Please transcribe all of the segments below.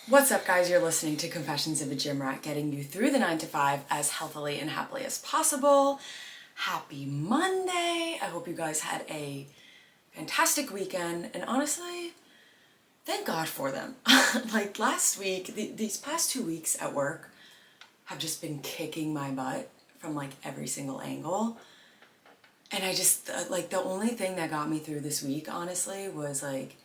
What's up, guys? You're listening to Confessions of a Gym Rat, getting you through the 9 to 5 as healthily and happily as possible. Happy Monday! I hope you guys had a fantastic weekend, and honestly, thank God for them. Like last week, these past 2 weeks at work have just been kicking my butt from like every single angle. And I just, like, the only thing that got me through this week, honestly, was like,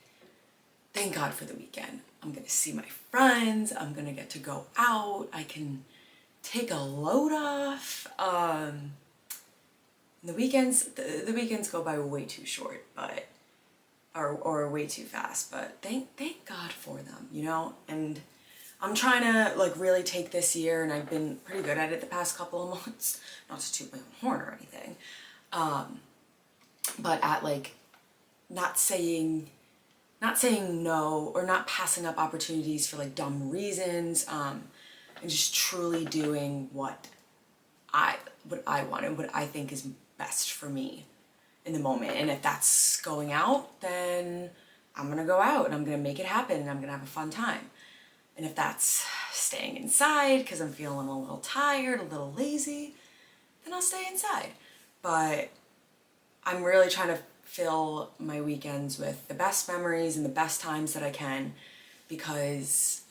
thank God for the weekend. I'm gonna see my friends, I'm gonna get to go out, I can take a load off. The weekends go by way too short, but, or way too fast, but thank God for them, you know? And I'm trying to like really take this year, and I've been pretty good at it the past couple of months, not to toot my own horn or anything, but at like not saying no or not passing up opportunities for like dumb reasons, and just truly doing what I want and what I think is best for me in the moment. And if that's going out, then I'm gonna go out and I'm gonna make it happen and I'm gonna have a fun time. And if that's staying inside because I'm feeling a little tired, a little lazy, then I'll stay inside. But I'm really trying to fill my weekends with the best memories and the best times that I can, because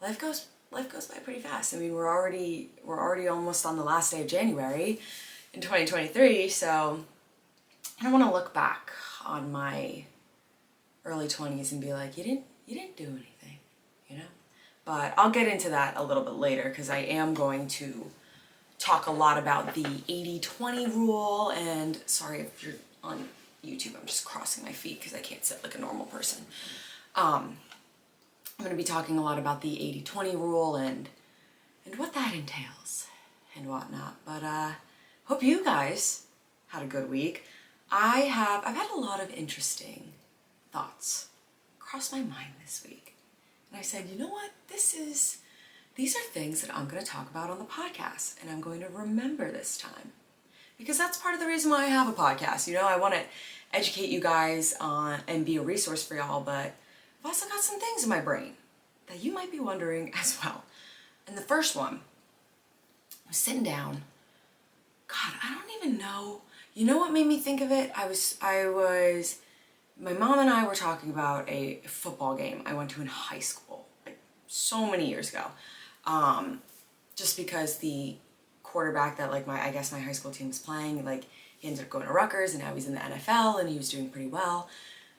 life goes by pretty fast. I mean, we're already almost on the last day of January in 2023, so I don't want to look back on my early 20s and be like, you didn't do anything, you know? But I'll get into that a little bit later, because I am going to talk a lot about the 80-20 rule. And sorry if you're on YouTube, I'm just crossing my feet because I can't sit like a normal person. I'm going to be talking a lot about the 80-20 rule and what that entails and whatnot. But hope you guys had a good week. I've had a lot of interesting thoughts cross my mind this week. And I said, you know what? These are things that I'm going to talk about on the podcast, and I'm going to remember this time. Because that's part of the reason why I have a podcast. You know, I want to educate you guys on and be a resource for y'all, but I've also got some things in my brain that you might be wondering as well. And the first one, I was sitting down. God, I don't even know. You know what made me think of it? My mom and I were talking about a football game I went to in high school, like so many years ago. Just because the quarterback that like my high school team was playing, like he ended up going to Rutgers and now he's in the NFL and he was doing pretty well.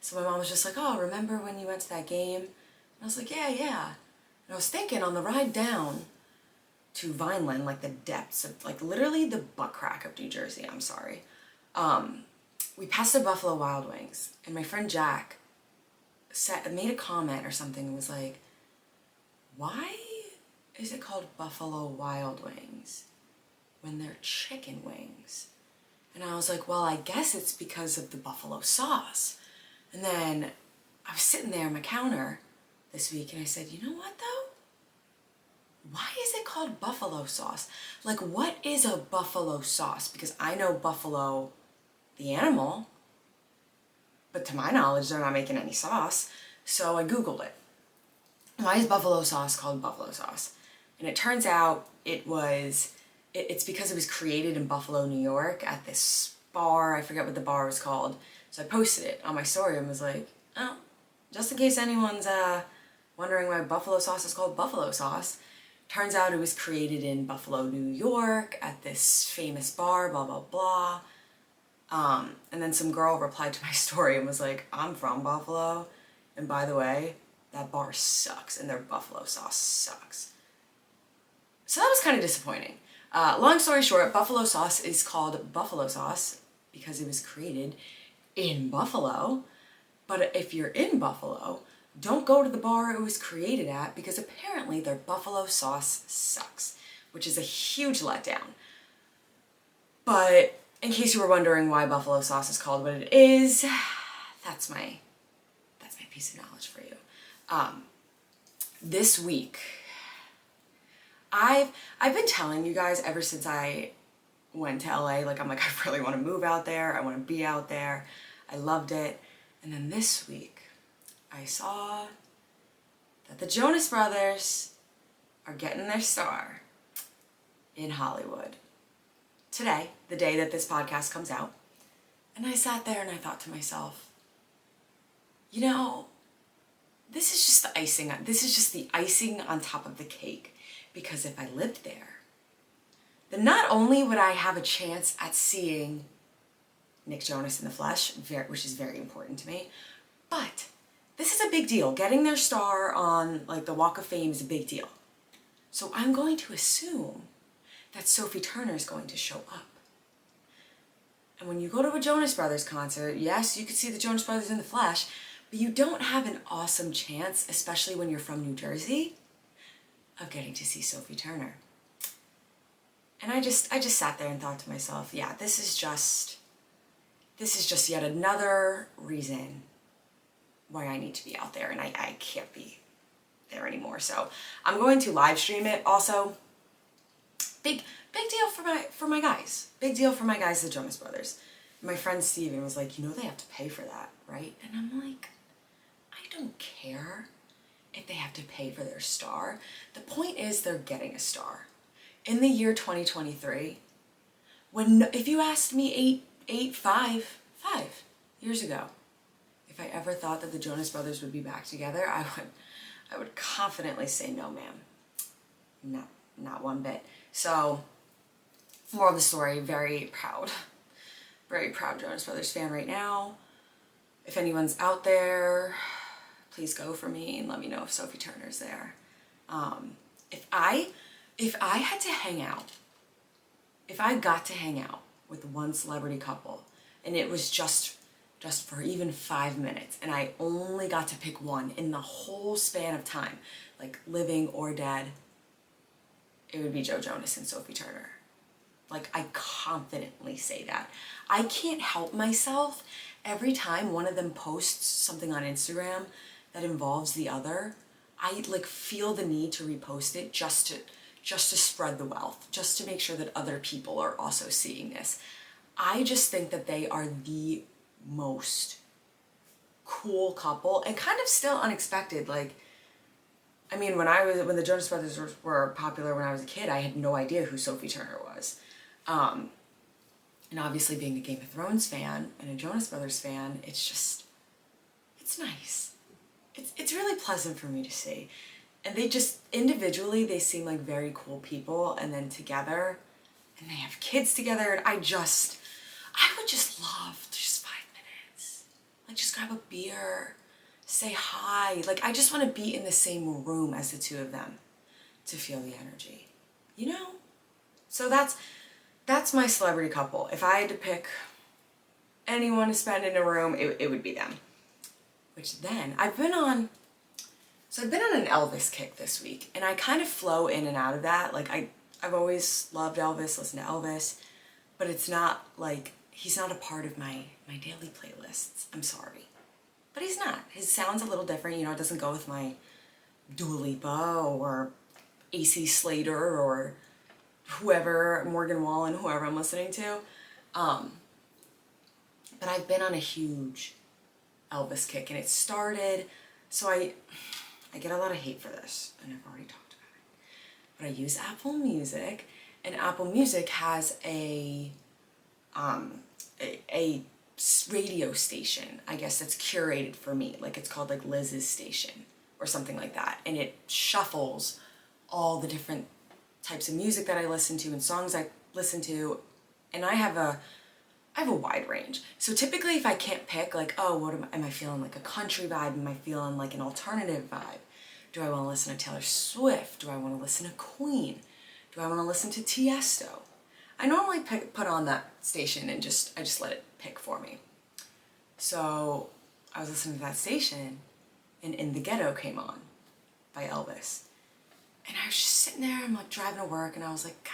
So my mom was just like, oh, remember when you went to that game? And I was like, yeah. And I was thinking on the ride down to Vineland, like the depths of, like literally the butt crack of New Jersey, I'm sorry. We passed the Buffalo Wild Wings, and my friend Jack made a comment or something and was like, why is it called Buffalo Wild Wings when they're chicken wings? And I was like, well, I guess it's because of the buffalo sauce. And then I was sitting there on my counter this week and I said, you know what though? Why is it called buffalo sauce? Like, what is a buffalo sauce? Because I know buffalo, the animal, but to my knowledge, they're not making any sauce. So I Googled it. Why is buffalo sauce called buffalo sauce? And it turns out it's because it was created in Buffalo, New York at this bar. I forget what the bar was called. So I posted it on my story and was like, oh, just in case anyone's wondering why buffalo sauce is called buffalo sauce. Turns out it was created in Buffalo, New York at this famous bar, blah, blah, blah. And then some girl replied to my story and was like, I'm from Buffalo. And by the way, that bar sucks and their buffalo sauce sucks. So that was kind of disappointing. Long story short, buffalo sauce is called buffalo sauce because it was created in Buffalo. But if you're in Buffalo, don't go to the bar it was created at, because apparently their buffalo sauce sucks, which is a huge letdown. But in case you were wondering why buffalo sauce is called what it is, that's my piece of knowledge for you. This week, I've been telling you guys ever since I went to LA, like I'm like, I really want to move out there. I want to be out there. I loved it. And then this week, I saw that the Jonas Brothers are getting their star in Hollywood today, the day that this podcast comes out. And I sat there and I thought to myself, you know, this is just the icing on top of the cake. Because if I lived there, then not only would I have a chance at seeing Nick Jonas in the flesh, which is very important to me, but this is a big deal. Getting their star on like the Walk of Fame is a big deal. So I'm going to assume that Sophie Turner is going to show up. And when you go to a Jonas Brothers concert, yes, you could see the Jonas Brothers in the flesh, but you don't have an awesome chance, especially when you're from New Jersey, of getting to see Sophie Turner. And I just sat there and thought to myself, yeah, this is just yet another reason why I need to be out there, and I can't be there anymore. So I'm going to live stream it also. Big deal for my guys. Big deal for my guys, the Jonas Brothers. My friend Steven was like, you know they have to pay for that, right? And I'm like, I don't care if they have to pay for their star. The point is they're getting a star. In the year 2023, if you asked me 5 years ago, if I ever thought that the Jonas Brothers would be back together, I would confidently say no, ma'am. Not one bit. So, moral of the story, very proud Jonas Brothers fan right now. If anyone's out there, please go for me and let me know if Sophie Turner's there. If I had to hang out, if I got to hang out with one celebrity couple, and it was just for even 5 minutes, and I only got to pick one in the whole span of time, like living or dead, it would be Joe Jonas and Sophie Turner. Like, I confidently say that. I can't help myself. Every time one of them posts something on Instagram that involves the other, I like feel the need to repost it just to spread the wealth, just to make sure that other people are also seeing this. I just think that they are the most cool couple and kind of still unexpected. Like, I mean, when the Jonas Brothers were popular when I was a kid, I had no idea who Sophie Turner was. And obviously being a Game of Thrones fan and a Jonas Brothers fan, it's nice. It's really pleasant for me to see. And they just, individually, they seem like very cool people, and then together, and they have kids together, and I would just love just 5 minutes. Like, just grab a beer, say hi. Like, I just want to be in the same room as the two of them to feel the energy, you know? So that's my celebrity couple. If I had to pick anyone to spend in a room, it would be them. Which then, I've been on an Elvis kick this week, and I kind of flow in and out of that. Like, I've always loved Elvis, listened to Elvis, but it's not like, he's not a part of my daily playlists. I'm sorry. But he's not. His sound's a little different, you know, it doesn't go with my Dua Lipa or AC Slater or whoever, Morgan Wallen, whoever I'm listening to. But I've been on a huge Elvis kick, and it started, so I get a lot of hate for this, and I've already talked about it. But I use Apple Music, and Apple Music has a radio station, I guess, that's curated for me. Like, it's called like Liz's Station or something like that, and it shuffles all the different types of music that I listen to and songs I listen to, and I have a wide range. So typically, if I can't pick, like, oh, what am I feeling, like a country vibe? Am I feeling like an alternative vibe? Do I want to listen to Taylor Swift? Do I want to listen to Queen? Do I want to listen to Tiesto? I normally put on that station and I just let it pick for me. So I was listening to that station, and In the Ghetto came on by Elvis. And I was just sitting there, I'm like driving to work, and I was like, God,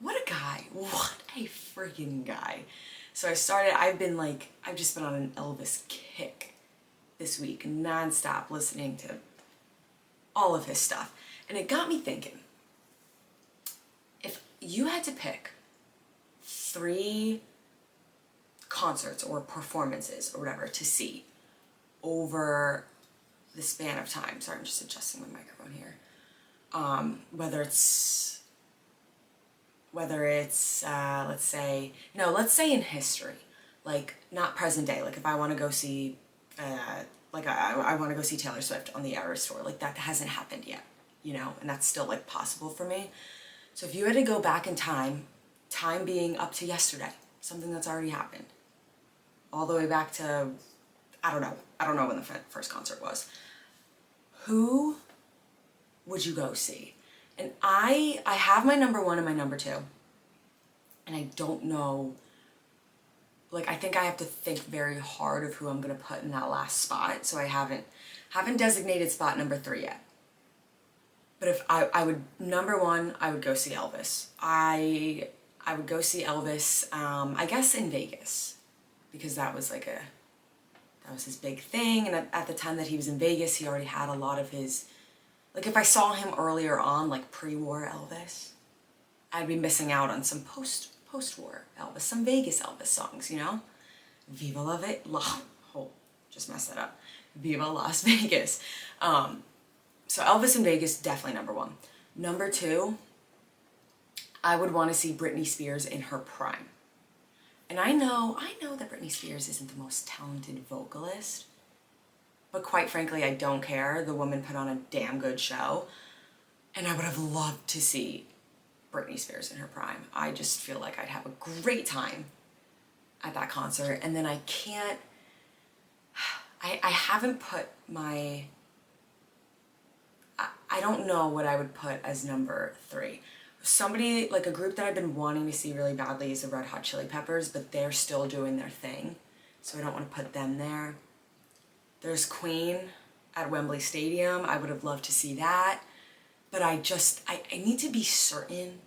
what a guy. What a freaking guy. So I've just been on an Elvis kick this week, nonstop listening to all of his stuff. And it got me thinking, if you had to pick 3 concerts or performances or whatever to see over the span of time. Sorry, I'm just adjusting my microphone here. Whether it's let's say in history, like not present day. Like if I want to go see I want to go see Taylor Swift on the Eras tour, like that hasn't happened yet, and that's still like possible for me. So if you had to go back in time being up to yesterday, something that's already happened, all the way back to I don't know when the first concert was, who would you go see? And I have my number one and my number two, and I don't know, like I think I have to think very hard of who I'm gonna put in that last spot, so I haven't designated spot number three yet. But if I would, number one, I would go see Elvis. I would go see Elvis, I guess in Vegas, because that was his big thing, and at the time that he was in Vegas, he already had a lot of his, like if I saw him earlier on, like pre-war Elvis, I'd be missing out on some post-war Elvis, some Vegas Elvis songs, Viva La Vegas, just messed that up. Viva Las Vegas. So Elvis in Vegas, definitely number one. Number two, I would want to see Britney Spears in her prime. And I know that Britney Spears isn't the most talented vocalist, but quite frankly, I don't care. The woman put on a damn good show, and I would have loved to see Britney Spears in her prime. I just feel like I'd have a great time at that concert. And then I haven't put my, I don't know what I would put as number three. Somebody, like a group that I've been wanting to see really badly is the Red Hot Chili Peppers, but they're still doing their thing, so I don't want to put them there. There's Queen at Wembley Stadium. I would have loved to see that, but I need to be certain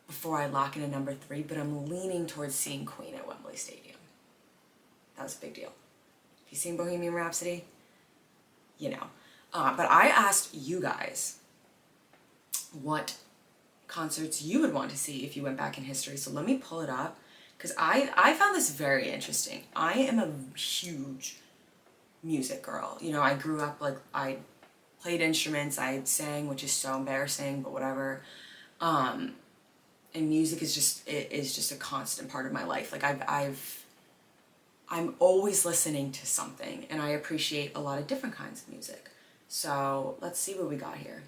before I lock in a number three, but I'm leaning towards seeing Queen at Wembley Stadium. That was a big deal. Have you seen Bohemian Rhapsody? But I asked you guys what concerts you would want to see if you went back in history. So let me pull it up, because I found this very interesting. I am a huge music girl. I grew up, like, I played instruments, I sang, which is so embarrassing, but whatever. And music is just a constant part of my life. Like I'm always listening to something, and I appreciate a lot of different kinds of music. So let's see what we got here.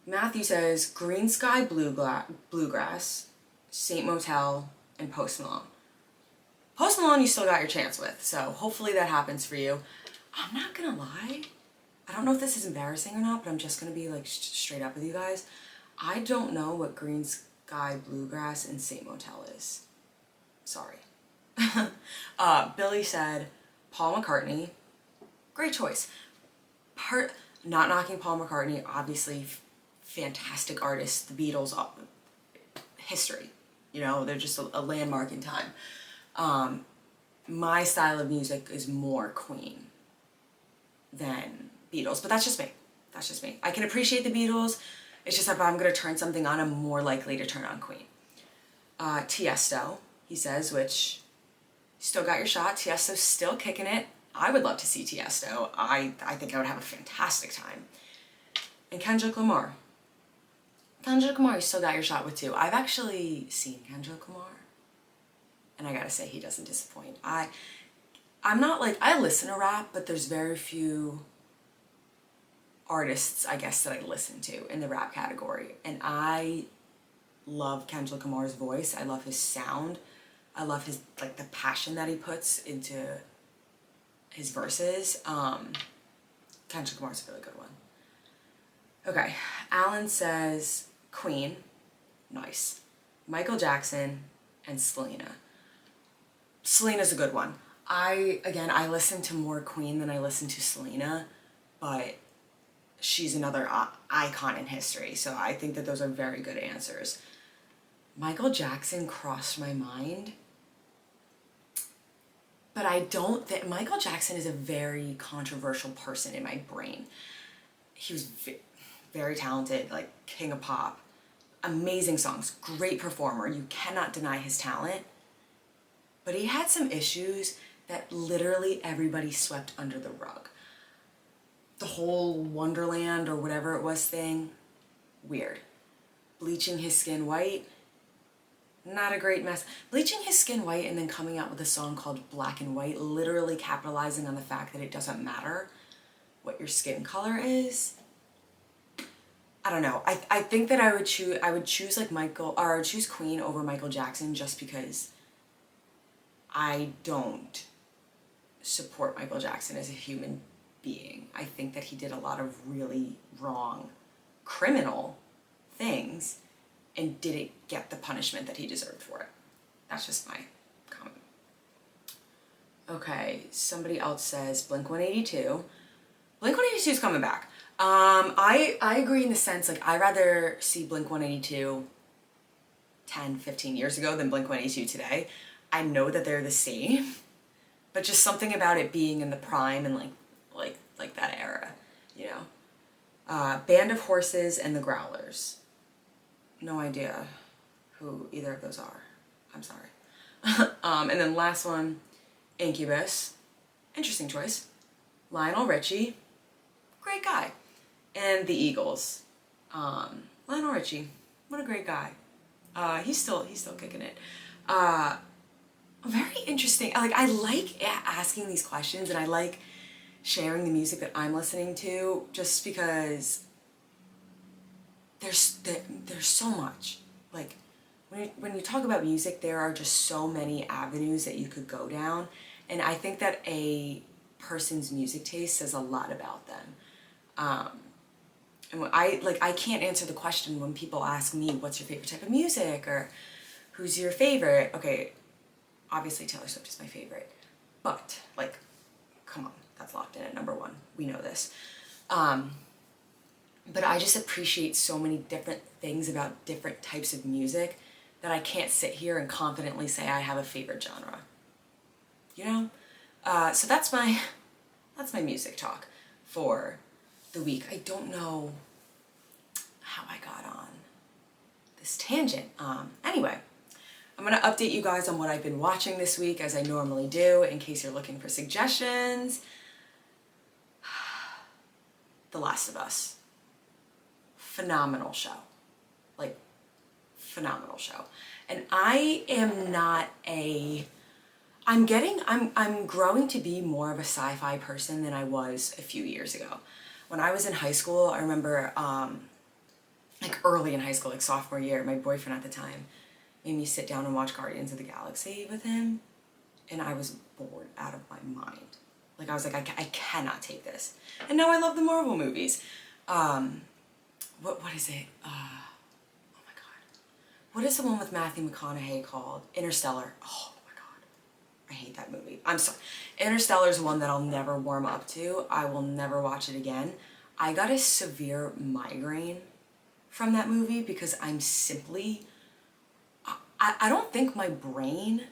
Matthew says Green Sky Bluegrass, Saint Motel, and Post Malone. Post Malone you still got your chance with, so hopefully that happens for you. I'm not gonna lie, I don't know if this is embarrassing or not, but I'm just gonna be like straight up with you guys. I don't know what Green Sky Bluegrass and Saint Motel is. Sorry. Billy said Paul McCartney. Great choice. Not knocking Paul McCartney, obviously fantastic artist. The Beatles, history. They're just a landmark in time. My style of music is more Queen than Beatles, but that's just me. I can appreciate the Beatles. It's just that if I'm going to turn something on, I'm more likely to turn on Queen. Tiesto, he says, which still got your shot. Tiesto's still kicking it. I would love to see Tiesto. I think I would have a fantastic time. And Kendrick Lamar. Kendrick Lamar, you still got your shot with too. I've actually seen Kendrick Lamar, and I gotta say, he doesn't disappoint. I'm not like, I listen to rap, but there's very few artists, I guess, that I listen to in the rap category. And I love Kendrick Lamar's voice. I love his sound. I love his, like, the passion that he puts into his verses. Kendrick Lamar's a really good one. Okay, Alan says Queen, nice. Michael Jackson and Selena. Selena's a good one. I listen to more Queen than I listen to Selena, but she's another icon in history, so I think that those are very good answers. Michael Jackson crossed my mind, but I don't think, Michael Jackson is a very controversial person in my brain. He was very talented, like king of pop, amazing songs, great performer, you cannot deny his talent, but he had some issues that literally everybody swept under the rug. The whole Wonderland or whatever it was thing, weird. Bleaching his skin white, not a great mess. Bleaching his skin white and then coming out with a song called Black and White, literally capitalizing on the fact that it doesn't matter what your skin color is. I don't know. I think that I would choose like Michael, or I would choose Queen over Michael Jackson just because I don't support Michael Jackson as a human being. I think that he did a lot of really wrong, criminal things and didn't get the punishment that he deserved for it. That's just my comment. Okay, somebody else says Blink-182. Blink-182 is coming back. I agree in the sense, like, I'd rather see Blink-182 10, 15 years ago than Blink-182 today. I know that they're the same, but just something about it being in the prime and like that era, you know. Band of Horses and the Growlers. No idea who either of those are. I'm sorry. And then last one, Incubus. Interesting choice. Lionel Richie. Great guy. And the Eagles. Lionel Richie. What a great guy. He's still kicking it. Very interesting. Like, I like asking these questions, and I like sharing the music that I'm listening to, just because there's so much. Like, when you talk about music, there are just so many avenues that you could go down, and I think that a person's music taste says a lot about them. And I can't answer the question when people ask me, what's your favorite type of music, or who's your favorite? Okay, obviously Taylor Swift is my favorite, but, like, come on, that's locked in at number one. We know this. But I just appreciate so many different things about different types of music that I can't sit here and confidently say I have a favorite genre. You know? So that's my music talk for the week. I don't know how I got on this tangent. Anyway, I'm gonna update you guys on what I've been watching this week, as I normally do, in case you're looking for suggestions. The Last of Us. Phenomenal show. Like, phenomenal show. And I am not I'm growing to be more of a sci-fi person than I was a few years ago. When I was in high school, I remember, like early in high school, like sophomore year, my boyfriend at the time made me sit down and watch Guardians of the Galaxy with him, and I was bored out of my mind. Like, I was like, I cannot take this. And now I love the Marvel movies. What is it? Oh my god. What is the one with Matthew McConaughey called? Interstellar. Oh my god. I hate that movie. I'm sorry. Interstellar is one that I'll never warm up to. I will never watch it again. I got a severe migraine from that movie because I'm simply... I don't think my brain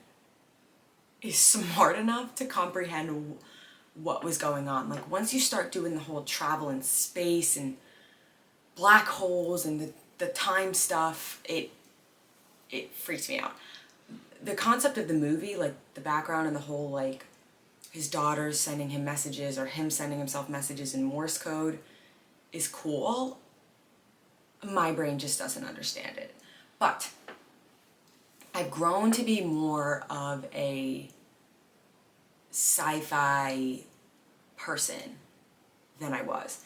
is smart enough to comprehend what was going on. Like, once you start doing the whole travel in space and black holes and the time stuff, it freaks me out. The concept of the movie, like the background and the whole, like, his daughter's sending him messages or him sending himself messages in Morse code is cool. My brain just doesn't understand it. But I've grown to be more of a sci-fi person than I was.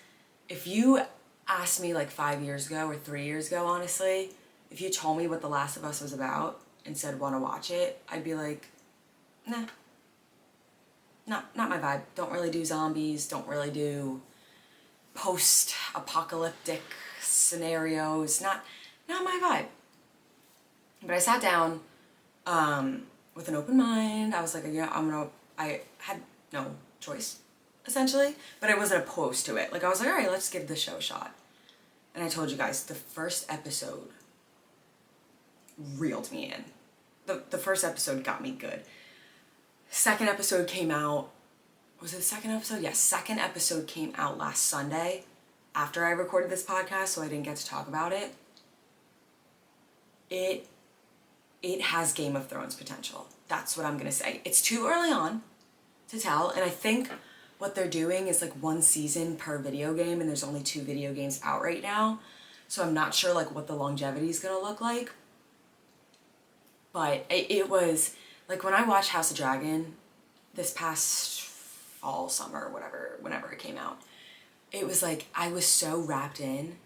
If you asked me like 5 years ago or 3 years ago, honestly, if you told me what The Last of Us was about and said, want to watch it, I'd be like, nah, not my vibe. Don't really do zombies, don't really do post-apocalyptic scenarios, not my vibe. But I sat down with an open mind. I was like, yeah, I had no choice, essentially, but I wasn't opposed to it. Like, I was like, all right, let's give the show a shot. And I told you guys, the first episode reeled me in. The first episode got me good. Second episode came out, was it the second episode? Yes, second episode came out last Sunday after I recorded this podcast, so I didn't get to talk about it. It has Game of Thrones potential. That's what I'm gonna say. It's too early on. to tell, and I think what they're doing is like one season per video game, and there's only 2 video games out right now, so I'm not sure like what the longevity is gonna look like. But it was like when I watched House of Dragon this past fall, summer, whatever, whenever it came out, it was like I was so wrapped in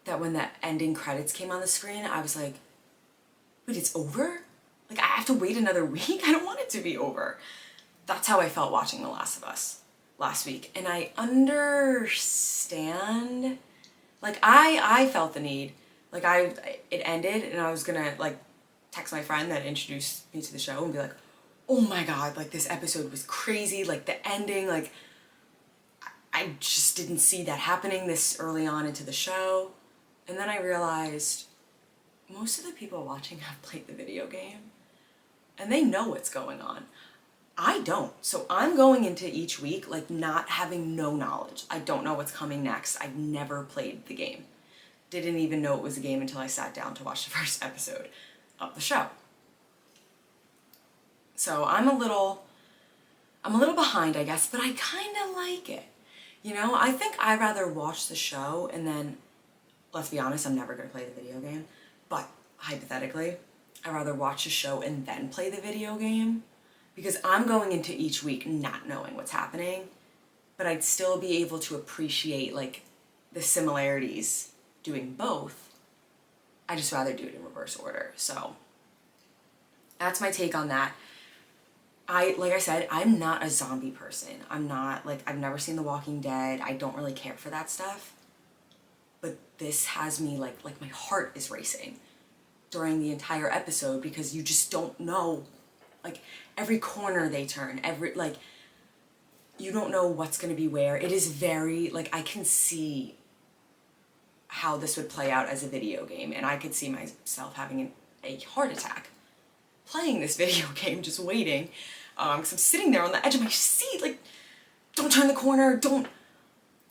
that when the ending credits came on the screen, I was like, wait, it's over? Like I have to wait another week? I don't want it to be over. That's how I felt watching The Last of Us last week. And I understand, like I felt the need, like it ended and I was gonna like text my friend that introduced me to the show and be like, oh my God, like this episode was crazy, like the ending, like I just didn't see that happening this early on into the show. And then I realized most of the people watching have played the video game and they know what's going on. I don't. So I'm going into each week like not having no knowledge. I don't know what's coming next. I've never played the game. Didn't even know it was a game until I sat down to watch the first episode of the show. So I'm a little behind, I guess, but I kind of like it. You know, I think I'd rather watch the show and then, let's be honest, I'm never going to play the video game, but hypothetically, I'd rather watch the show and then play the video game, because I'm going into each week not knowing what's happening, but I'd still be able to appreciate like the similarities doing both. I just rather do it in reverse order. So that's my take on that. Like I said, I'm not a zombie person. I'm not, like, I've never seen The Walking Dead. I don't really care for that stuff. But this has me, like my heart is racing during the entire episode because you just don't know, like, every corner they turn, you don't know what's going to be where. It is very, like, I can see how this would play out as a video game, and I could see myself having a heart attack playing this video game, just waiting, because I'm sitting there on the edge of my seat, like, don't turn the corner, don't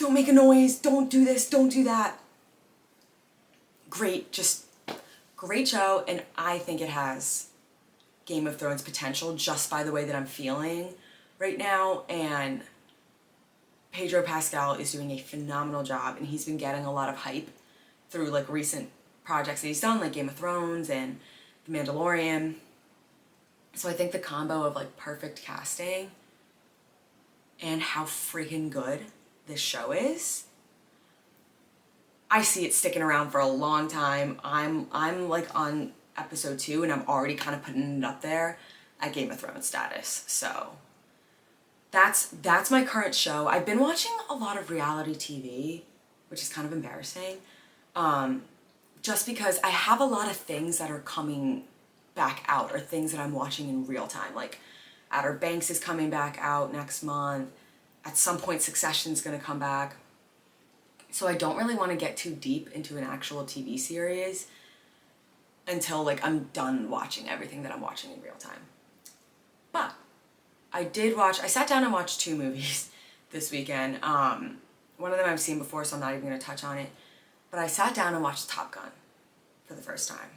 make a noise, don't do this, don't do that. Great, just great show, and I think it has Game of Thrones potential just by the way that I'm feeling right now, and Pedro Pascal is doing a phenomenal job, and he's been getting a lot of hype through like recent projects that he's done, like Game of Thrones and The Mandalorian. So I think the combo of like perfect casting and how freaking good this show is, I see it sticking around for a long time. I'm like on episode 2 and I'm already kind of putting it up there at Game of Thrones status. So that's my current show. I've been watching a lot of reality TV, which is kind of embarrassing, just because I have a lot of things that are coming back out, or things that I'm watching in real time. Like Outer Banks is coming back out next month. At some point Succession's gonna come back. So I don't really want to get too deep into an actual TV series until like I'm done watching everything that I'm watching in real time. But I sat down and watched 2 movies this weekend. One of them I've seen before, so I'm not even going to touch on it. But I sat down and watched Top Gun for the first time.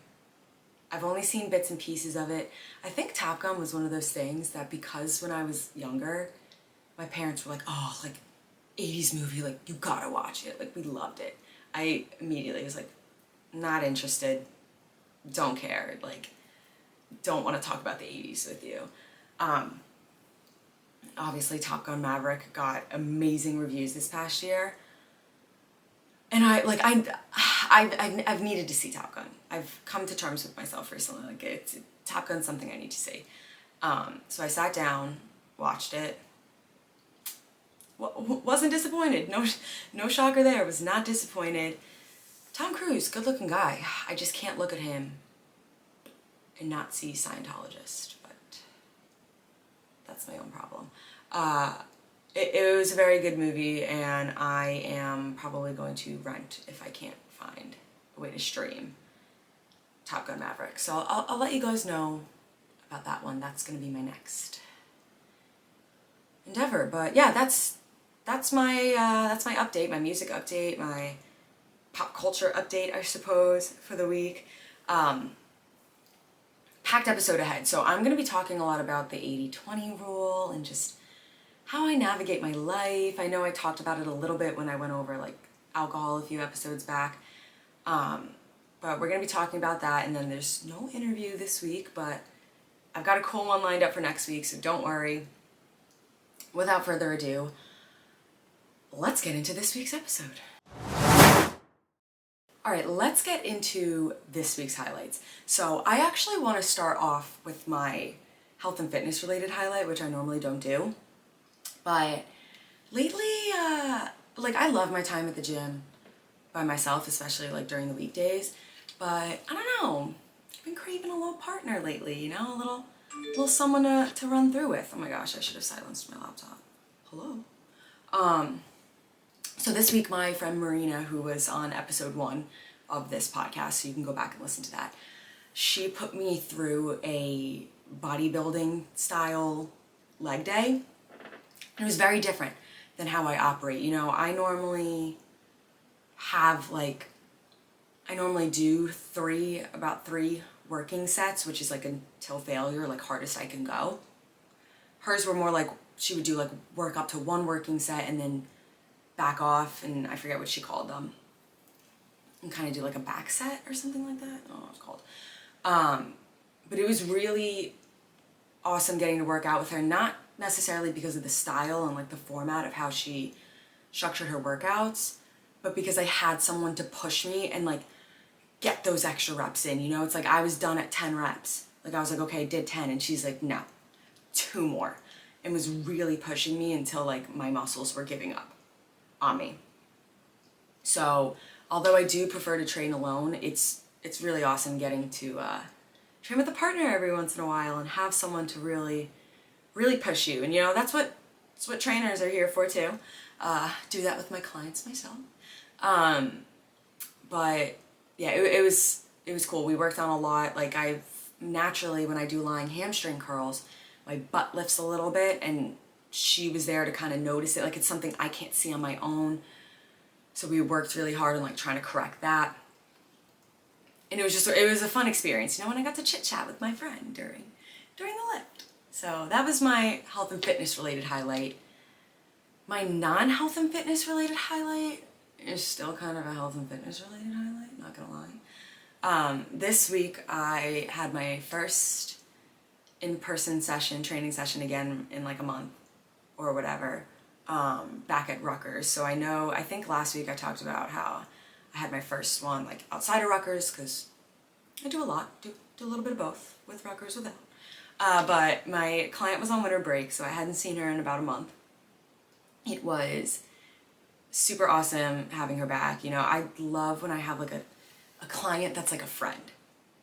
I've only seen bits and pieces of it. I think Top Gun was one of those things that because when I was younger, my parents were like, oh, like 80s movie, like you gotta watch it. Like we loved it. I immediately was like, not interested, don't care, like don't want to talk about the 80s with you. Obviously Top Gun Maverick got amazing reviews this past year. And I've needed to see Top Gun. I've come to terms with myself recently. Like Top Gun's something I need to see. So I sat down, watched it. Wasn't disappointed. No shocker there. Was not disappointed. Tom Cruise, good looking guy. I just can't look at him and not see Scientologist, but that's my own problem. It was a very good movie, and I am probably going to rent if I can't find a way to stream Top Gun Maverick. So I'll let you guys know about that one. That's going to be my next endeavor. But yeah, that's my update, my music update, my pop culture update, I suppose, for the week. Packed episode ahead. So I'm going to be talking a lot about the 80-20 rule and just how I navigate my life. I know I talked about it a little bit when I went over like alcohol a few episodes back. But we're going to be talking about that, and then there's no interview this week, but I've got a cool one lined up for next week, so don't worry. Without further ado, let's get into this week's episode. All right, let's get into this week's highlights. So I actually want to start off with my health and fitness related highlight, which I normally don't do. But lately, like I love my time at the gym by myself, especially like during the weekdays. But I don't know, I've been craving a little partner lately, you know, a little someone to run through with. Oh my gosh, I should have silenced my laptop. Hello. So this week my friend Marina, who was on episode 1 of this podcast, so you can go back and listen to that, she put me through a bodybuilding style leg day. It was very different than how I operate. You know, I normally do about three working sets, which is like until failure, like hardest I can go. Hers were more like, she would do like work up to 1 working set and then back off, and I forget what she called them. And kind of do like a back set or something like that. I don't know what it's called. But it was really awesome getting to work out with her, not necessarily because of the style and like the format of how she structured her workouts, but because I had someone to push me and like get those extra reps in, you know? It's like I was done at 10 reps. Like I was like, okay, I did 10, and she's like, no, 2 more. And was really pushing me until like my muscles were giving up on me. So although I do prefer to train alone, it's really awesome getting to train with a partner every once in a while and have someone to really push you. And you know, that's what trainers are here for too. Do that with my clients myself. But yeah, it was cool. We worked on a lot. Like naturally, when I do lying hamstring curls, my butt lifts a little bit, and she was there to kind of notice it. Like it's something I can't see on my own. So we worked really hard on like trying to correct that. And it was a fun experience, you know, when I got to chit chat with my friend during the lift. So that was my health and fitness related highlight. My non-health and fitness related highlight is still kind of a health and fitness related highlight, not gonna lie. This week I had my first in-person training session again in like a month or whatever, back at Rutgers. So I think last week I talked about how I had my first one like outside of Rutgers, because I do a lot, do a little bit of both, with Rutgers, without. But my client was on winter break, so I hadn't seen her in about a month. It was super awesome having her back. You know, I love when I have like a client that's like a friend.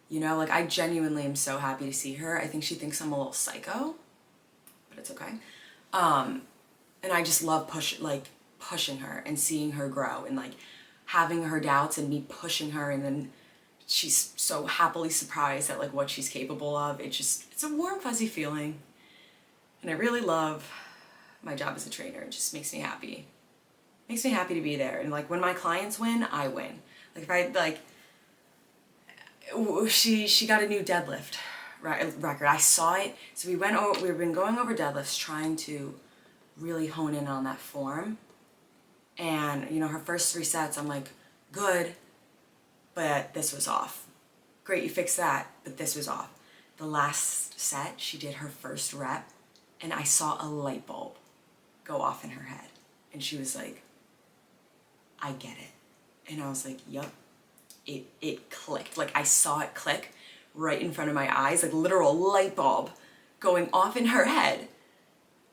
You know, like I genuinely am so happy to see her. I think she thinks I'm a little psycho, but it's okay. And I just love pushing her and seeing her grow and like having her doubts and me pushing her, and then she's so happily surprised at like what she's capable of. It's a warm, fuzzy feeling. And I really love my job as a trainer. It just makes me happy. Makes me happy to be there. And like when my clients win, I win. Like if I like, she got a new deadlift record. I saw it. So we've been going over deadlifts, trying to really hone in on that form. And you know, her first 3 sets, I'm like, good, but this was off. Great, you fixed that, but this was off. The last set, she did her first rep, and I saw a light bulb go off in her head. And she was like, I get it. And I was like, yup. It clicked. Like I saw it click right in front of my eyes, like literal light bulb going off in her head.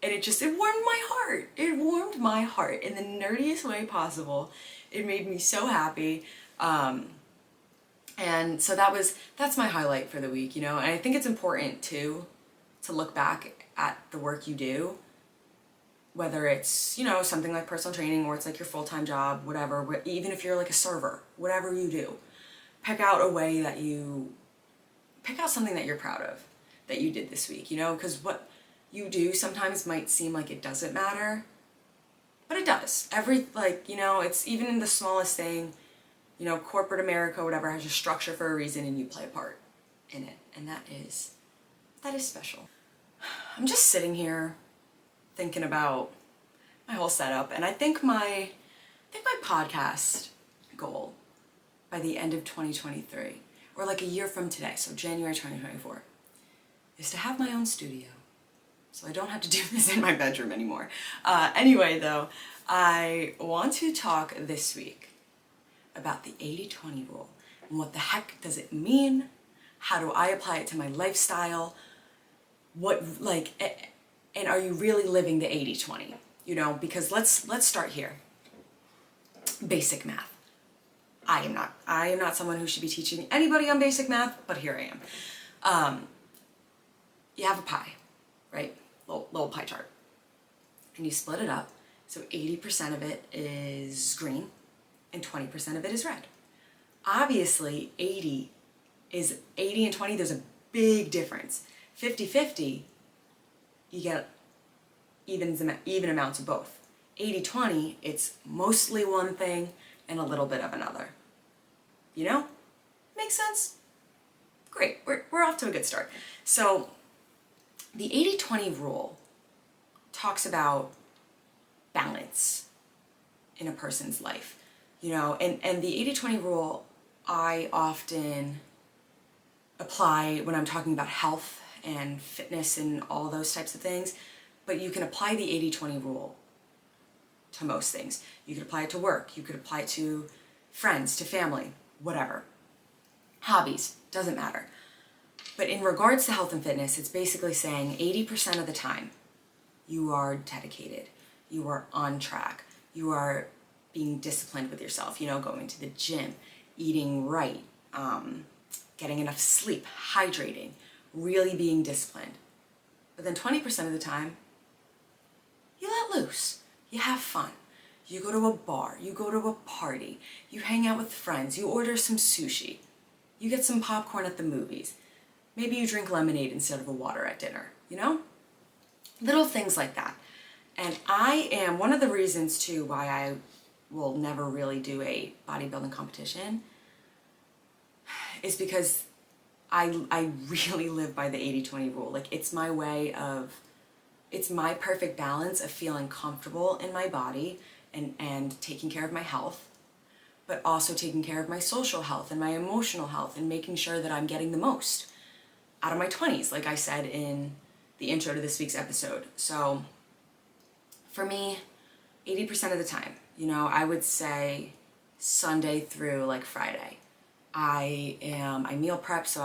And it warmed my heart. It warmed my heart in the nerdiest way possible. It made me so happy. And so that's my highlight for the week, you know. And I think it's important too to look back at the work you do, whether it's, you know, something like personal training or it's like your full-time job, whatever, even if you're like a server, whatever you do, pick out something that you're proud of that you did this week, you know, because what you do sometimes might seem like it doesn't matter, but it does. You know, it's even in the smallest thing, you know, corporate America, whatever, has a structure for a reason, and you play a part in it, and that is special. I'm just sitting here thinking about my whole setup, and I think my podcast goal by the end of 2023, or like a year from today, so January 2024, is to have my own studio. So I don't have to do this in my bedroom anymore. Anyway, though, I want to talk this week about the 80-20 rule and what the heck does it mean? How do I apply it to my lifestyle? And are you really living the 80-20? You know, because let's start here. Basic math. I am not someone who should be teaching anybody on basic math, but here I am. You have a pie, right? Little pie chart. And you split it up. So 80% of it is green and 20% of it is red. Obviously, 80 and 20, there's a big difference. 50-50, you get even amounts of both. 80-20, it's mostly one thing and a little bit of another. You know? Makes sense? Great, we're off to a good start. So the 80-20 rule talks about balance in a person's life. You know, and the 80-20 rule I often apply when I'm talking about health and fitness and all those types of things, but you can apply the 80-20 rule to most things. You could apply it to work, you could apply it to friends, to family, whatever. Hobbies, doesn't matter. But in regards to health and fitness, it's basically saying 80% of the time you are dedicated, you are on track, you are being disciplined with yourself, you know, going to the gym, eating right, getting enough sleep, hydrating, really being disciplined. But then 20% of the time, you let loose. You have fun. You go to a bar, you go to a party, you hang out with friends, you order some sushi, you get some popcorn at the movies. Maybe you drink lemonade instead of a water at dinner, you know? Little things like that. And one of the reasons too why I will never really do a bodybuilding competition is because I really live by the 80-20 rule. Like, it's my it's my perfect balance of feeling comfortable in my body and taking care of my health, but also taking care of my social health and my emotional health and making sure that I'm getting the most out of my 20s, like I said in the intro to this week's episode. So for me, 80% of the time, you know, I would say Sunday through like Friday, I meal prep, so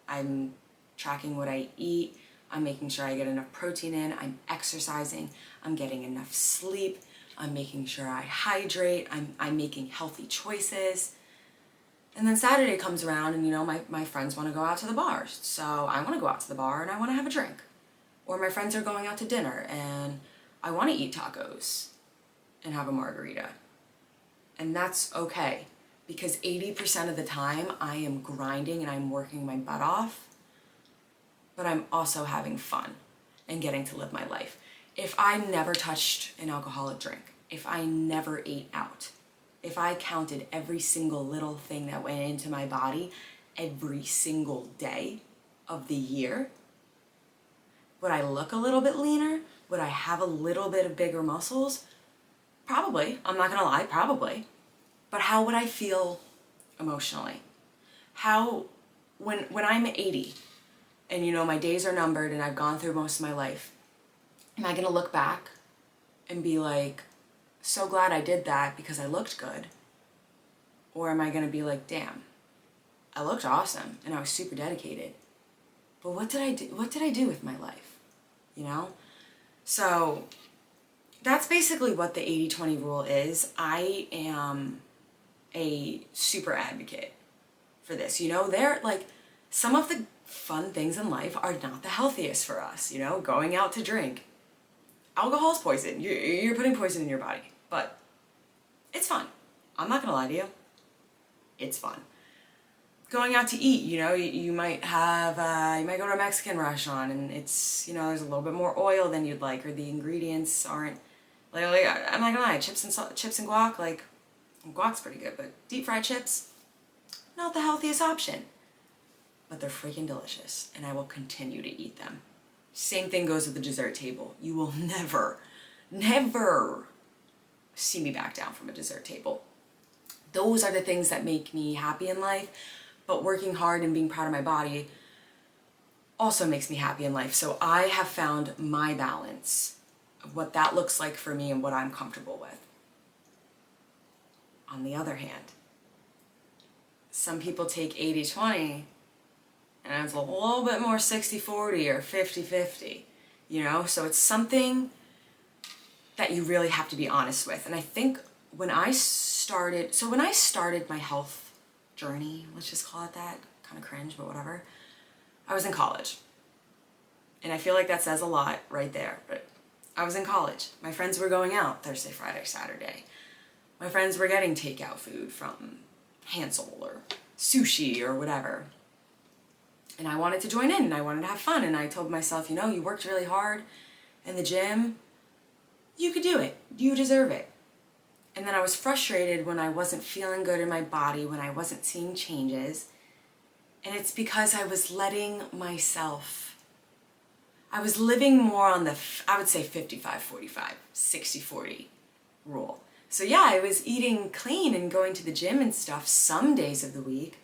I'm tracking what I eat, I'm making sure I get enough protein in, I'm exercising, I'm getting enough sleep, I'm making sure I hydrate, I'm making healthy choices. And then Saturday comes around and, you know, my friends want to go out to the bar, so I want to go out to the bar and I want to have a drink. Or my friends are going out to dinner and I want to eat tacos and have a margarita. And that's okay, because 80% of the time I am grinding and I'm working my butt off, but I'm also having fun and getting to live my life. If I never touched an alcoholic drink, if I never ate out, if I counted every single little thing that went into my body every single day of the year, would I look a little bit leaner? Would I have a little bit of bigger muscles? Probably. I'm not gonna lie, probably. But how would I feel emotionally? How, when I'm 80 and, you know, my days are numbered and I've gone through most of my life, am I gonna look back and be like, so glad I did that because I looked good? Or am I gonna be like, damn, I looked awesome and I was super dedicated, but what did I do? What did I do with my life? You know? So that's basically what the 80-20 rule is. I am a super advocate for this. You know, some of the fun things in life are not the healthiest for us. You know, going out to drink. Alcohol's poison. You're putting poison in your body, but it's fun. I'm not gonna lie to you. It's fun. Going out to eat, you know, you might go to a Mexican restaurant and it's, you know, there's a little bit more oil than you'd like, or the ingredients aren't, like I'm not gonna lie, chips and guac, like, guac's pretty good, but deep fried chips, not the healthiest option. But they're freaking delicious, and I will continue to eat them. Same thing goes with the dessert table. You will never see me back down from a dessert table. Those are the things that make me happy in life, but working hard and being proud of my body also makes me happy in life. So I have found my balance of what that looks like for me and what I'm comfortable with. On the other hand, some people take 80-20 and it's a little bit more 60-40 or 50-50, you know? So it's something that you really have to be honest with. And I think when I started my health journey, let's just call it that, kind of cringe, but whatever, I was in college. And I feel like that says a lot right there, but I was in college. My friends were going out Thursday, Friday, Saturday. My friends were getting takeout food from Hansel or sushi or whatever. And I wanted to join in and I wanted to have fun. And I told myself, you know, you worked really hard in the gym. You could do it. You deserve it. And then I was frustrated when I wasn't feeling good in my body, when I wasn't seeing changes. And it's because I was letting myself, I was living more on the, I would say 55-45, 60-40 rule. So yeah, I was eating clean and going to the gym and stuff some days of the week,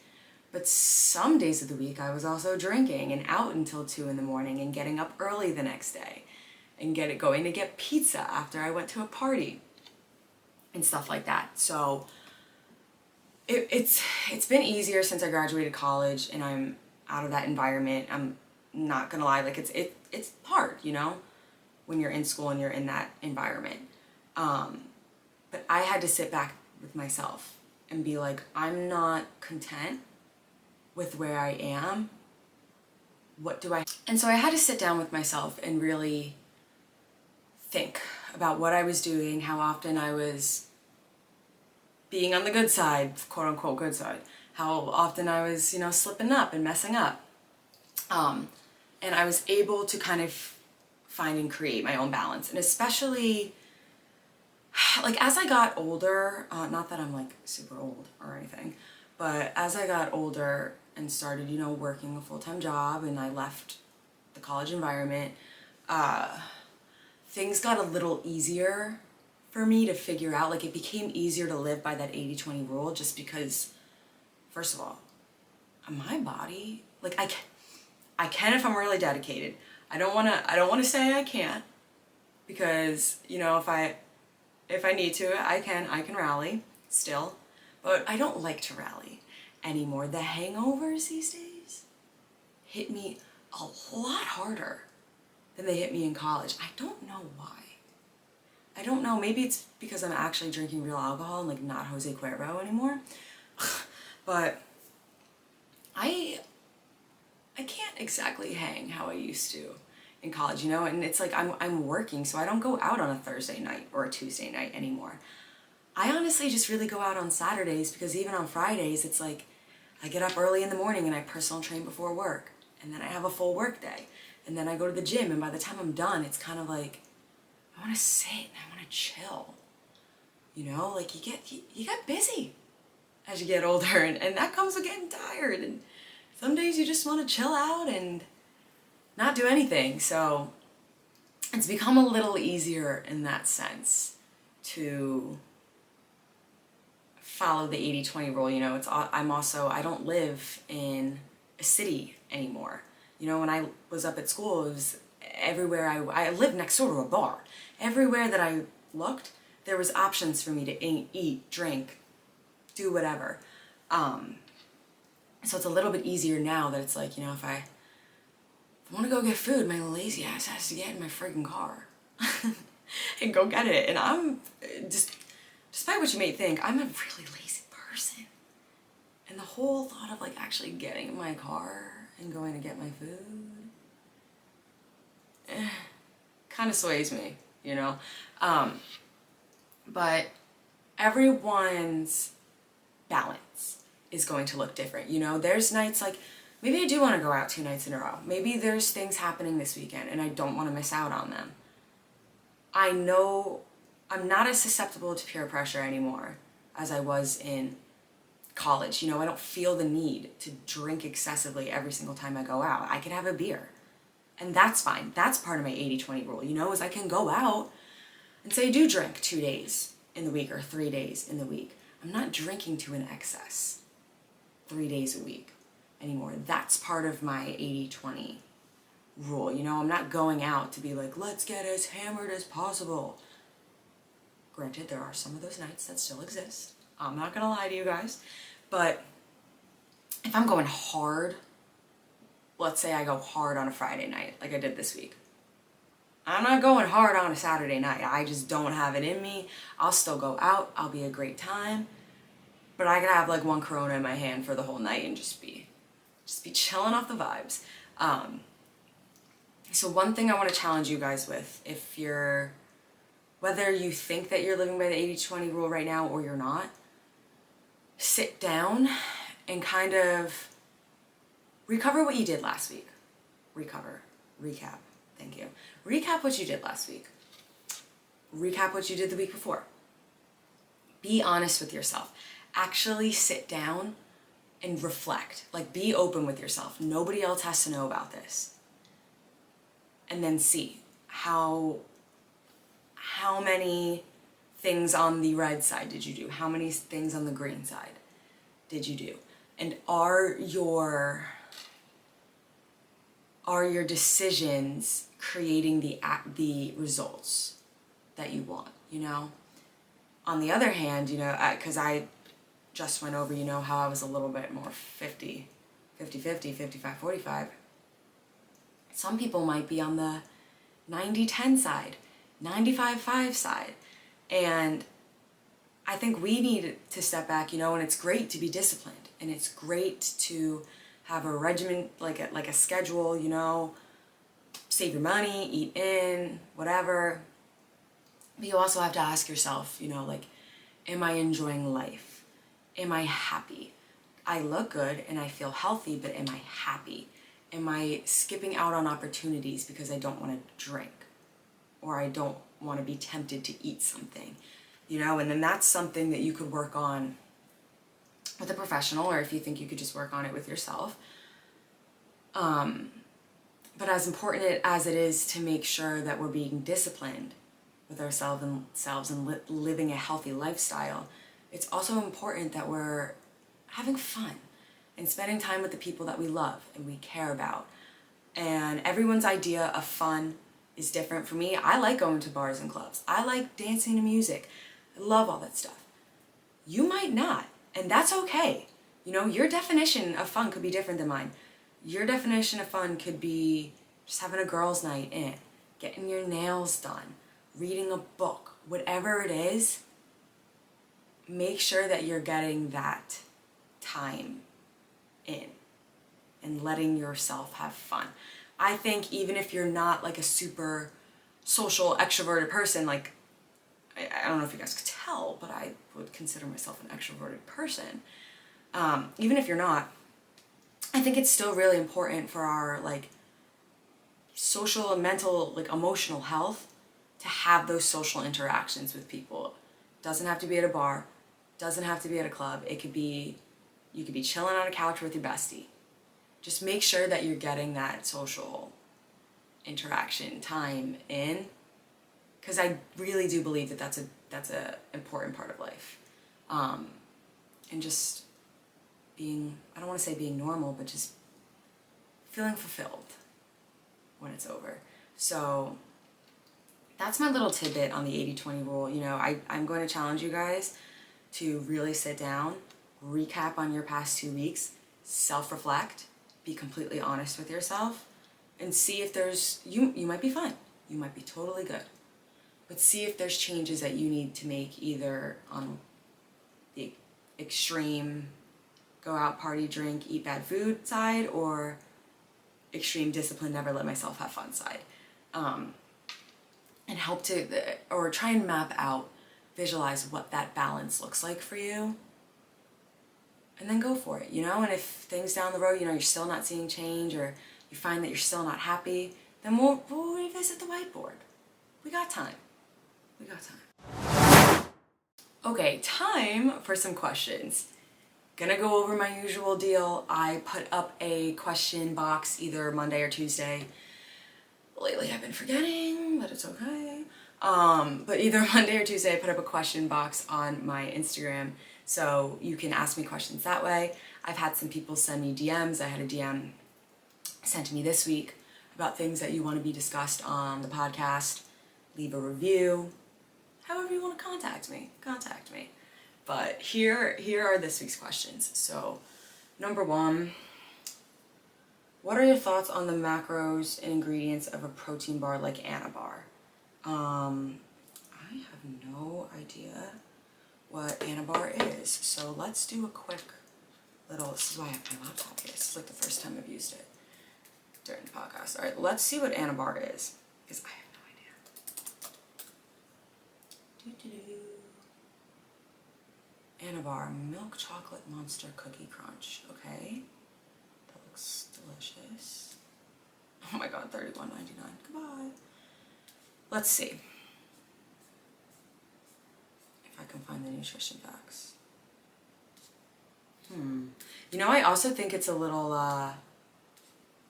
but some days of the week I was also drinking and out until 2 in the morning and getting up early the next day and going to get pizza after I went to a party and stuff like that. So it's been easier since I graduated college and I'm out of that environment. I'm not gonna lie, like it's hard, you know, when you're in school and you're in that environment. But I had to sit back with myself and be like, I'm not content with where I am. What do I... And so I had to sit down with myself and really think about what I was doing, how often I was being on the good side, quote unquote good side, how often I was, you know, slipping up and messing up. And I was able to kind of find and create my own balance. And especially, like, as I got older, not that I'm like super old or anything, but as I got older and started, you know, working a full-time job and I left the college environment, things got a little easier for me to figure out. Like, it became easier to live by that 80-20 rule just because, first of all, my body, like, I can if I'm really dedicated. I don't wanna say I can't, because, you know, if I need to, I can rally still, but I don't like to rally anymore. The hangovers these days hit me a lot harder than they hit me in college. I don't know why. I don't know, maybe it's because I'm actually drinking real alcohol and like not Jose Cuervo anymore, but I can't exactly hang how I used to in college, you know, and it's like I'm working, so I don't go out on a Thursday night or a Tuesday night anymore. I honestly just really go out on Saturdays, because even on Fridays, it's like I get up early in the morning and I personal train before work, and then I have a full work day, and then I go to the gym, and by the time I'm done, it's kind of like, I want to sit and I want to chill, you know, like you get busy as you get older, and that comes with getting tired, and some days you just want to chill out and not do anything. So it's become a little easier in that sense to follow the 80-20 rule. You know, I don't live in a city anymore. You know, when I was up at school, it was everywhere. I lived next door to a bar. Everywhere that I looked, there was options for me to eat, drink, do whatever. So it's a little bit easier now that it's like, you know, if I want to go get food, my lazy ass has to get in my friggin' car and go get it. And I'm just, despite what you may think, I'm a really lazy person. And the whole thought of like actually getting in my car and going to get my food, kind of sways me, you know. But everyone's balance is going to look different. You know, there's nights like, maybe I do want to go out 2 nights in a row. Maybe there's things happening this weekend and I don't want to miss out on them. I know I'm not as susceptible to peer pressure anymore as I was in college. You know, I don't feel the need to drink excessively every single time I go out. I can have a beer, And that's fine. That's part of my 80-20 rule, you know, is I can go out and say I do drink 2 days in the week or 3 days in the week. I'm not drinking to an excess 3 days a week anymore. That's part of my 80-20 rule. You know, I'm not going out to be like, let's get as hammered as possible. Granted, there are some of those nights that still exist. I'm not gonna lie to you guys. But if I'm going hard, let's say I go hard on a Friday night, like I did this week. I'm not going hard on a Saturday night. I just don't have it in me. I'll still go out. I'll be a great time. But I gotta have like one Corona in my hand for the whole night and just be chilling off the vibes. So one thing I want to challenge you guys with, if you're, whether you think that you're living by the 80-20 rule right now or you're not, sit down and kind of recover what you did last week. Recap, thank you. Recap what you did last week. Recap what you did the week before. Be honest with yourself. Actually sit down and reflect. Like, be open with yourself. Nobody else has to know about this. And then see how many things on the red side did you do? How many things on the green side did you do? And are your decisions creating the results that you want, you know? On the other hand, you know, because I just went over, you know, how I was a little bit more 50-50, 55-45. Some people might be on the 90-10 side, 95-5 side. And I think we need to step back, you know, and it's great to be disciplined. And it's great to have a regimen, like a schedule, you know, save your money, eat in, whatever. But you also have to ask yourself, you know, like, am I enjoying life? Am I happy? I look good and I feel healthy, but am I happy? Am I skipping out on opportunities because I don't want to drink? Or I don't want to be tempted to eat something? You know, and then that's something that you could work on with a professional, or if you think you could just work on it with yourself. But as important as it is to make sure that we're being disciplined with ourselves and living a healthy lifestyle, it's also important that we're having fun and spending time with the people that we love and we care about. And everyone's idea of fun is different. For me, I like going to bars and clubs. I like dancing to music. I love all that stuff. You might not, and that's okay. You know, your definition of fun could be different than mine. Your definition of fun could be just having a girls' night in, getting your nails done, reading a book, whatever it is. Make sure that you're getting that time in and letting yourself have fun. I think even if you're not like a super social extroverted person, like I don't know if you guys could tell, but I would consider myself an extroverted person. Even if you're not, I think it's still really important for our like social and mental, like emotional health to have those social interactions with people. Doesn't have to be at a bar, doesn't have to be at a club. It could be, you could be chilling on a couch with your bestie. Just make sure that you're getting that social interaction time in, because I really do believe that that's a important part of life. And just being, I don't want to say being normal, but just feeling fulfilled when it's over. So that's my little tidbit on the 80-20 rule. You know, I'm going to challenge you guys to really sit down, recap on your past 2 weeks, self-reflect, be completely honest with yourself, and see if there's, you might be fine. You might be totally good. But see if there's changes that you need to make, either on the extreme go out, party, drink, eat bad food side, or extreme discipline, never let myself have fun side. And help to, or try and map out, visualize what that balance looks like for you. And then go for it, you know? And if things down the road, you know, you're still not seeing change, or you find that you're still not happy, then we'll revisit the whiteboard. We got time. We got time. Okay, time for some questions. Gonna go over my usual deal. I put up a question box either Monday or Tuesday Lately I've been forgetting, but it's okay. But either Monday or Tuesday I put up a question box on my Instagram, so you can ask me questions that way. I've had some people send me DMs. I had a DM sent to me this week about things that you want to be discussed on the podcast. Leave a review. However you want to contact me, contact me. But here are this week's questions. So, number 1, what are your thoughts on the macros and ingredients of a protein bar like Anabar? I have no idea what Anabar is. So let's do a quick little, this is why I have my laptop here. This is like the first time I've used it during the podcast. All right, let's see what Anabar is, because I have no idea. Anabar milk chocolate monster cookie crunch. Okay, that looks delicious. Oh my god, $31.99. Goodbye. Let's see if I can find the nutrition facts. You know, I also think it's a little, I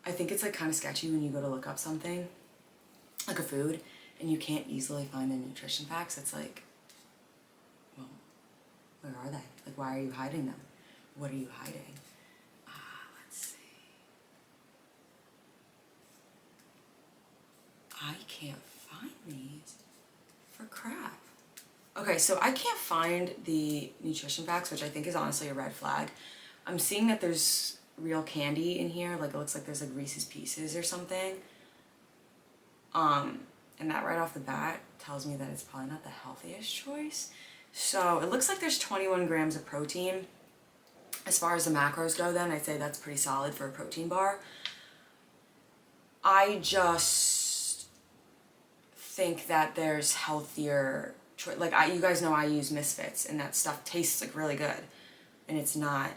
think it's like kind of sketchy when you go to look up something, like a food, and you can't easily find the nutrition facts. It's like, well, where are they? Like, why are you hiding them? What are you hiding? Let's see. I can't find these for crap. Okay, so I can't find the nutrition facts, which I think is honestly a red flag. I'm seeing that there's real candy in here, like it looks like there's like Reese's Pieces or something. And that right off the bat tells me that it's probably not the healthiest choice. So it looks like there's 21 grams of protein. As far as the macros go then, I'd say that's pretty solid for a protein bar. I just think that there's healthier, like you guys know I use Misfits and that stuff tastes like really good. And it's not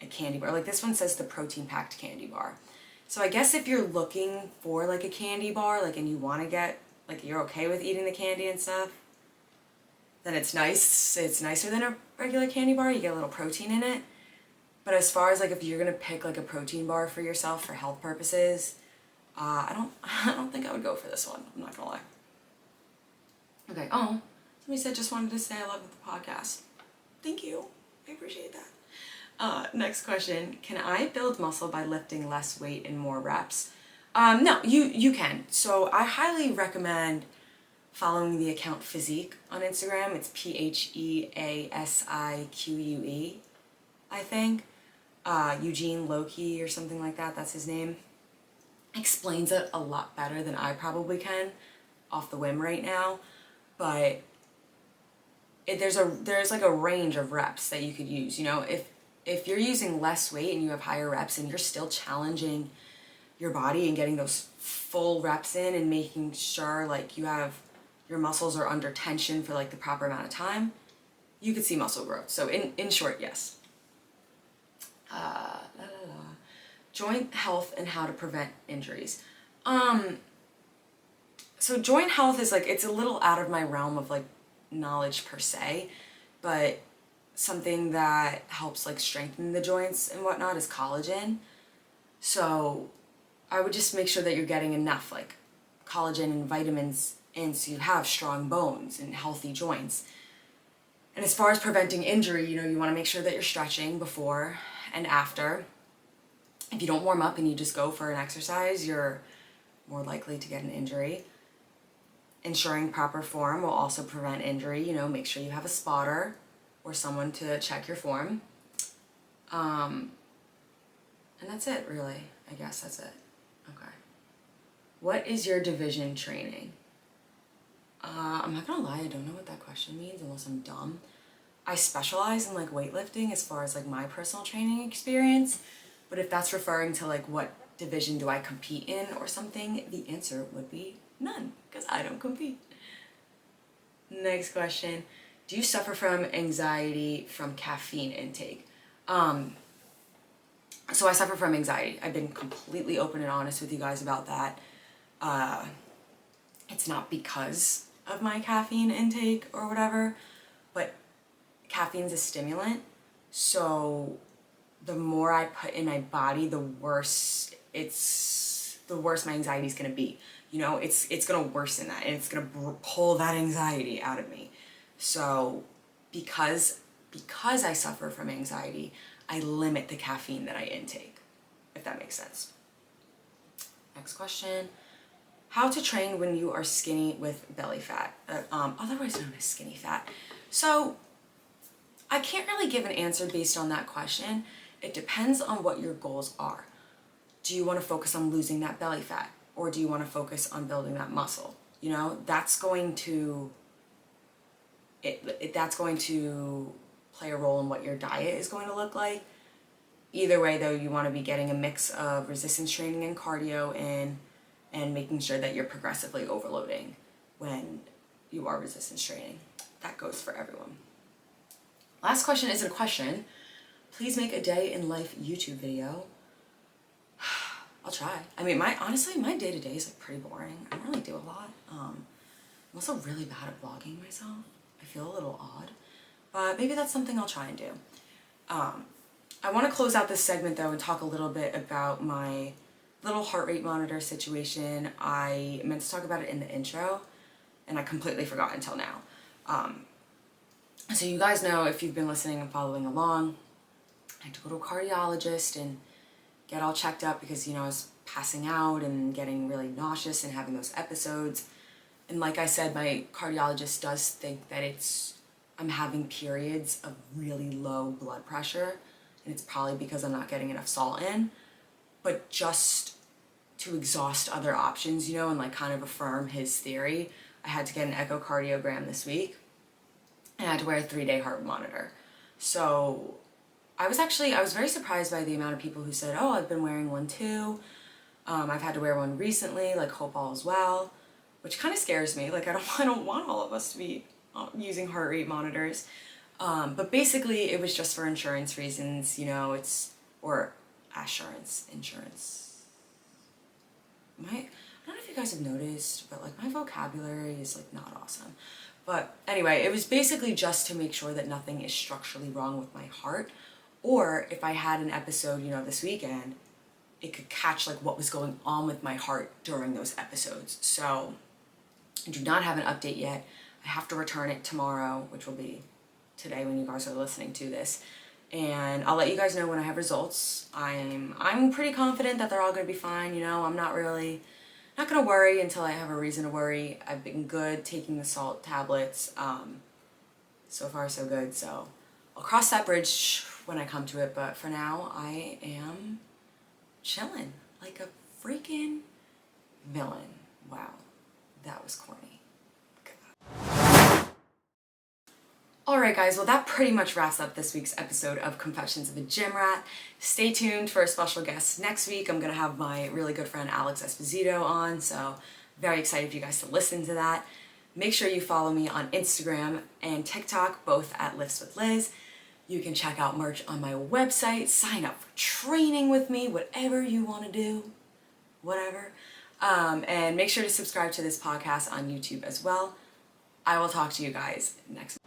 a candy bar. Like this one says the protein packed candy bar. So I guess if you're looking for like a candy bar, like and you want to get, like you're okay with eating the candy and stuff, then it's nice. It's nicer than a regular candy bar. You get a little protein in it. But as far as like if you're gonna pick like a protein bar for yourself for health purposes, I don't think I would go for this one. I'm not gonna lie. Okay. Oh, somebody said just wanted to say I love the podcast. Thank you. I appreciate that. Next question. Can I build muscle by lifting less weight and more reps? No, you can. So I highly recommend following the account Physique on Instagram. It's Pheasique, I think. Eugene Loki or something like that. That's his name. Explains it a lot better than I probably can off the whim right now. But there's like a range of reps that you could use. You know, if you're using less weight and you have higher reps and you're still challenging your body and getting those full reps in and making sure like your muscles are under tension for like the proper amount of time, you could see muscle growth. So in short, yes. Joint health and how to prevent injuries. So joint health is like, it's a little out of my realm of like knowledge per se, but something that helps like strengthen the joints and whatnot is collagen. So I would just make sure that you're getting enough like collagen and vitamins in so you have strong bones and healthy joints. And as far as preventing injury, you know, you want to make sure that you're stretching before and after. If you don't warm up and you just go for an exercise, you're more likely to get an injury. Ensuring proper form will also prevent injury. You know, make sure you have a spotter or someone to check your form. And that's it, really. I guess that's it. Okay. What is your division training? I'm not gonna lie, I don't know what that question means unless I'm dumb. I specialize in like weightlifting as far as like my personal training experience, but if that's referring to like what division do I compete in or something, the answer would be none, because I don't compete. Next question. Do you suffer from anxiety from caffeine intake? So I suffer from anxiety. I've been completely open and honest with you guys about that. It's not because of my caffeine intake or whatever, but caffeine's a stimulant, so the more I put in my body, the worse my anxiety is gonna be. you know, it's gonna worsen that, and it's gonna pull that anxiety out of me. So because I suffer from anxiety, I limit the caffeine that I intake, if that makes sense. Next question. How to train when you are skinny with belly fat, otherwise known as skinny fat. So I can't really give an answer based on that question. It depends on what your goals are. Do you want to focus on losing that belly fat, or do you want to focus on building that muscle? You know, that's going to play a role in what your diet is going to look like. Either way though, you want to be getting a mix of resistance training and cardio in, and making sure that you're progressively overloading when you are resistance training. That goes for everyone. Last question isn't a question. Please make a day in life YouTube video. I'll try. I mean, honestly, my day-to-day is like pretty boring. I don't really do a lot. I'm also really bad at vlogging myself. I feel a little odd, but maybe that's something I'll try and do. I want to close out this segment though and talk a little bit about my little heart rate monitor situation. I meant to talk about it in the intro, and I completely forgot until now. So you guys know, if you've been listening and following along, I had to go to a cardiologist and get all checked up because, you know, I was passing out and getting really nauseous and having those episodes. And like I said, my cardiologist does think that I'm having periods of really low blood pressure, and it's probably because I'm not getting enough salt in. But just to exhaust other options, you know, and like kind of affirm his theory, I had to get an echocardiogram this week, and I had to wear a 3-day heart monitor. So I was very surprised by the amount of people who said, oh, I've been wearing one too. I've had to wear one recently, like hope all is well, which kind of scares me. Like I don't want all of us to be using heart rate monitors. But basically it was just for insurance reasons, you know, insurance. I don't know if you guys have noticed, but like my vocabulary is like not awesome. But anyway, it was basically just to make sure that nothing is structurally wrong with my heart, or if I had an episode, you know, this weekend, it could catch like what was going on with my heart during those episodes. So I do not have an update yet. I have to return it tomorrow, which will be today when you guys are listening to this. And I'll let you guys know when I have results. I'm pretty confident that they're all gonna be fine, you know. I'm not gonna worry until I have a reason to worry. I've been good taking the salt tablets. So far so good, so I'll cross that bridge when I come to it, but for now I am chilling like a freaking villain. Wow, that was corny. Alright guys, well that pretty much wraps up this week's episode of Confessions of a Gym Rat. Stay tuned for a special guest next week. I'm going to have my really good friend Alex Esposito on, so very excited for you guys to listen to that. Make sure you follow me on Instagram and TikTok, both at Lifts with Liz. You can check out merch on my website, sign up for training with me, whatever you want to do, whatever. And make sure to subscribe to this podcast on YouTube as well. I will talk to you guys next week.